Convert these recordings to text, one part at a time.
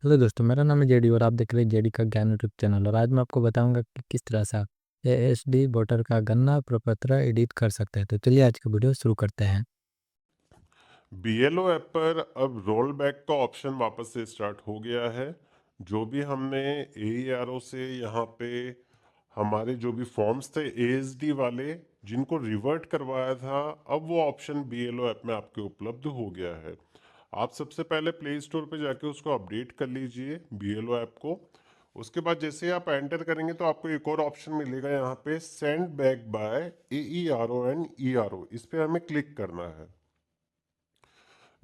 Hello दोस्तों, मेरा नाम है जेडी और आप देख रहे हैं जेडी का ज्ञान यूट्यूब चैनल। और आज मैं आपको बताऊंगा कि किस तरह से आप एएसडी वोटर का गन्ना प्रपत्र एडिट कर सकते हैं। तो चलिए आज का वीडियो शुरू करते हैं। बीएलओ ऐप पर अब रोल बैक का ऑप्शन वापस से स्टार्ट हो गया है। जो भी हमने एईआरओ से यहाँ पे हमारे जो भी फॉर्म्स थे एएसडी वाले जिनको रिवर्ट करवाया था, अब वो ऑप्शन बीएलओ ऐप में आपके उपलब्ध हो गया है। आप सबसे पहले प्ले स्टोर पे जाके उसको अपडेट कर लीजिए बीएलओ ऐप को। उसके बाद जैसे ही आप एंटर करेंगे तो आपको एक और ऑप्शन मिलेगा यहाँ पे, send back by AERO and ERO. इस पे हमें क्लिक करना है।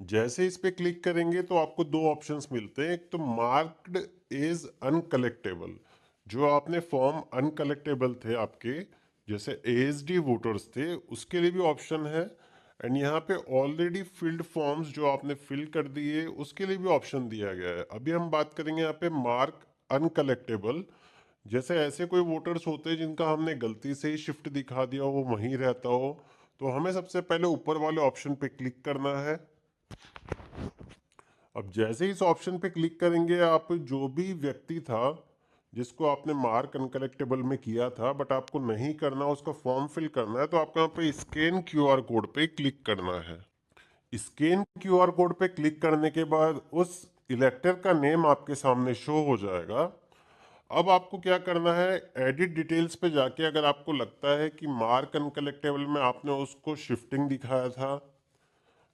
जैसे इस पे क्लिक करेंगे तो आपको दो ऑप्शंस मिलते हैं। एक तो मार्क्ड इज अनकलेक्टेबल, जो आपने फॉर्म अनकलेक्टेबल थे आपके, जैसे एएसडी वोटर्स थे, उसके लिए भी ऑप्शन है। एंड यहाँ पे ऑलरेडी फिल्ड फॉर्म्स जो आपने फिल कर दिए उसके लिए भी ऑप्शन दिया गया है। अभी हम बात करेंगे यहाँ पे मार्क अनकलेक्टेबल। जैसे ऐसे कोई वोटर्स होते हैं जिनका हमने गलती से ही शिफ्ट दिखा दिया हो, वो वहीं रहता हो, तो हमें सबसे पहले ऊपर वाले ऑप्शन पे क्लिक करना है। अब जैसे ही इस ऑप्शन पे क्लिक करेंगे, आप जो भी व्यक्ति था जिसको आपने मार्क अनकलेक्टेबल में किया था बट आपको नहीं करना, उसका फॉर्म फिल करना है, तो आपको यहाँ पे स्कैन क्यूआर कोड पे क्लिक करना है। स्कैन क्यूआर कोड पे क्लिक करने के बाद उस इलेक्टर का नेम आपके सामने शो हो जाएगा। अब आपको क्या करना है, एडिट डिटेल्स पे जाके अगर आपको लगता है कि मार्क अनकलेक्टेबल में आपने उसको शिफ्टिंग दिखाया था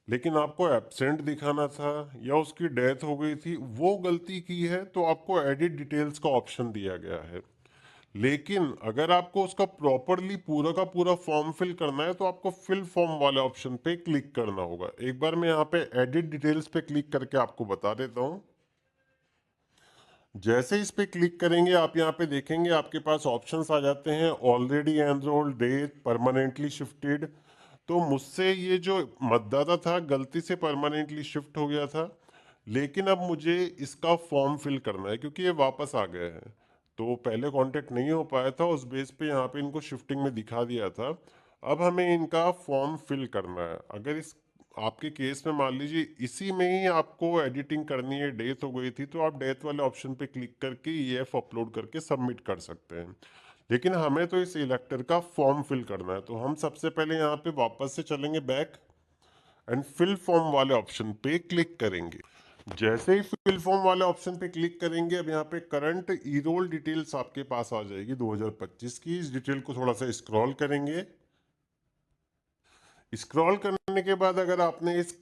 लेकिन आपको एब्सेंट दिखाना था या उसकी डेथ हो गई थी, वो गलती की है, तो आपको एडिट डिटेल्स का ऑप्शन दिया गया है। लेकिन अगर आपको उसका प्रॉपरली पूरा का पूरा फॉर्म फिल करना है तो आपको फिल फॉर्म वाले ऑप्शन पे क्लिक करना होगा। एक बार मैं यहाँ पे एडिट डिटेल्स पे क्लिक करके आपको बता देता हूँ। जैसे इस पे क्लिक करेंगे आप यहाँ पे देखेंगे आपके पास ऑप्शंस आ जाते हैं, already enrolled, date, permanently shifted. तो मुझसे ये जो मतदाता था गलती से परमानेंटली शिफ्ट हो गया था, लेकिन अब मुझे इसका फॉर्म फिल करना है क्योंकि ये वापस आ गए हैं। तो पहले कांटेक्ट नहीं हो पाया था, उस बेस पे यहाँ पे इनको शिफ्टिंग में दिखा दिया था। अब हमें इनका फॉर्म फिल करना है। अगर इस आपके केस में मान लीजिए इसी में ही आपको एडिटिंग करनी है, डेथ हो गई थी, तो आप डेथ वाले ऑप्शन पे क्लिक करके ईएफ अपलोड करके सबमिट कर सकते हैं। लेकिन हमें तो इस इलेक्टर का फॉर्म फिल करना है, तो हम सबसे पहले यहाँ पे वापस से चलेंगे बैक एंड फिल फॉर्म वाले ऑप्शन पे क्लिक करेंगे। जैसे ही फिल फॉर्म वाले ऑप्शन पे क्लिक करेंगे, अब यहाँ पे करंट ई रोल डिटेल्स आपके पास आ जाएगी 2025 की। इस डिटेल को थोड़ा सा स्क्रॉल करेंगे। स्क्रॉल करने के बाद अगर आपने इस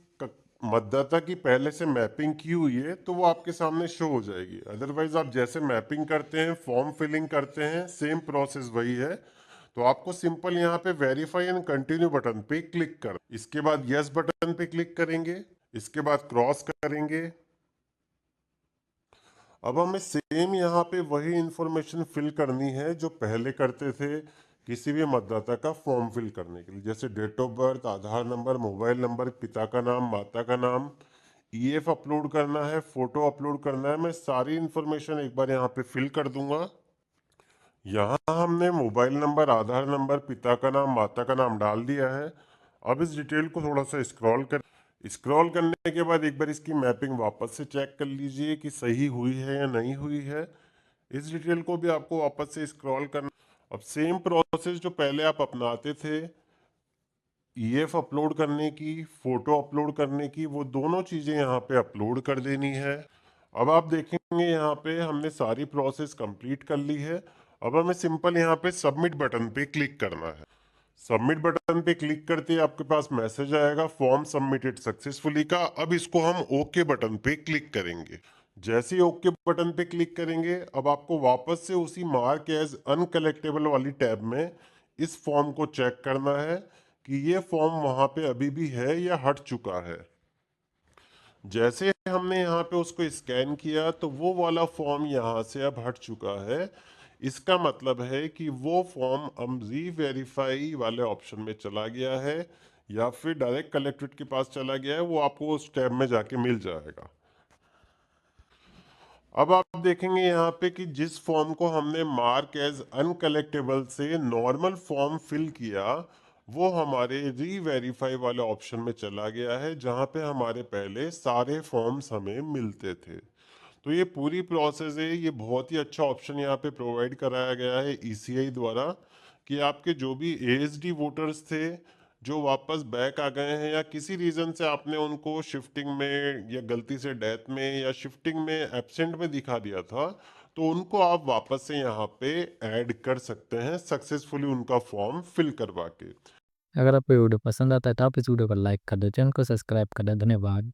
मतदाता की पहले से मैपिंग की हुई है तो वो आपके सामने शो हो जाएगी। अदरवाइज आप जैसे मैपिंग करते हैं, फॉर्म फिलिंग करते हैं, सेम प्रोसेस वही है। तो आपको सिंपल यहाँ पे वेरीफाई एंड कंटिन्यू बटन पे क्लिक कर, इसके बाद यस बटन पे क्लिक करेंगे, इसके बाद क्रॉस करेंगे। अब हमें सेम यहाँ पे वही इंफॉर्मेशन फिल करनी है जो पहले करते थे किसी भी मतदाता का फॉर्म फिल करने के लिए, जैसे date of birth, Aadhaar number, mobile number, पिता का नाम, माता का नाम, ईएफ अपलोड करना है, फोटो अपलोड करना है। मैं सारी इंफॉर्मेशन एक बार यहाँ पे फिल कर दूंगा। यहाँ हमने मोबाइल नंबर, आधार नंबर, पिता का नाम, माता का नाम डाल दिया है। अब इस डिटेल को थोड़ा सा स्क्रॉल करने के बाद एक बार इसकी मैपिंग वापस से चेक कर लीजिए कि सही हुई है या नहीं हुई है। इस डिटेल को भी आपको वापस से स्क्रॉल करना। अब सेम प्रोसेस जो पहले आप अपनाते थे, ईएफ अपलोड करने की, फोटो अपलोड करने की, वो दोनों चीजें यहाँ पे अपलोड कर देनी है। अब आप देखेंगे यहाँ पे हमने सारी प्रोसेस कंप्लीट कर ली है। अब हमें सिंपल यहाँ पे सबमिट बटन पे क्लिक करना है। सबमिट बटन पे क्लिक करते ही आपके पास मैसेज आएगा, फॉर्म सबमिटेड सक्सेसफुली का। अब इसको हम ओके बटन पे क्लिक करेंगे। जैसे ही ओके बटन पे क्लिक करेंगे, अब आपको वापस से उसी मार्क एज अनकलेक्टेबल वाली टैब में इस फॉर्म को चेक करना है कि ये फॉर्म वहां पे अभी भी है या हट चुका है। जैसे हमने यहाँ पे उसको स्कैन किया तो वो वाला फॉर्म यहाँ से अब हट चुका है। इसका मतलब है कि वो फॉर्म अब री वेरीफाई वाले ऑप्शन में चला गया है या फिर डायरेक्ट कलेक्ट्रेट के पास चला गया है, वो आपको उस टैब में जाके मिल जाएगा। अब आप देखेंगे यहाँ पे कि जिस फॉर्म को हमने मार्क एज अनकलेक्टेबल से नॉर्मल फॉर्म फिल किया, वो हमारे री वेरीफाई वाले ऑप्शन में चला गया है जहाँ पे हमारे पहले सारे फॉर्म्स हमें मिलते थे। तो ये पूरी प्रोसेस है, ये बहुत ही अच्छा ऑप्शन यहाँ पे प्रोवाइड कराया गया है ईसीआई द्वारा कि आपके जो भी एएसडी वोटर्स थे जो वापस बैक आ गए हैं या किसी रीजन से आपने उनको शिफ्टिंग में या गलती से डेथ में या शिफ्टिंग में एब्सेंट में दिखा दिया था, तो उनको आप वापस से यहाँ पे ऐड कर सकते हैं सक्सेसफुली उनका फॉर्म फिल करवा के। अगर आपको ये वीडियो पसंद आता है तो आप इस वीडियो को लाइक कर दें, चैनल को सब्सक्राइब कर दें। धन्यवाद।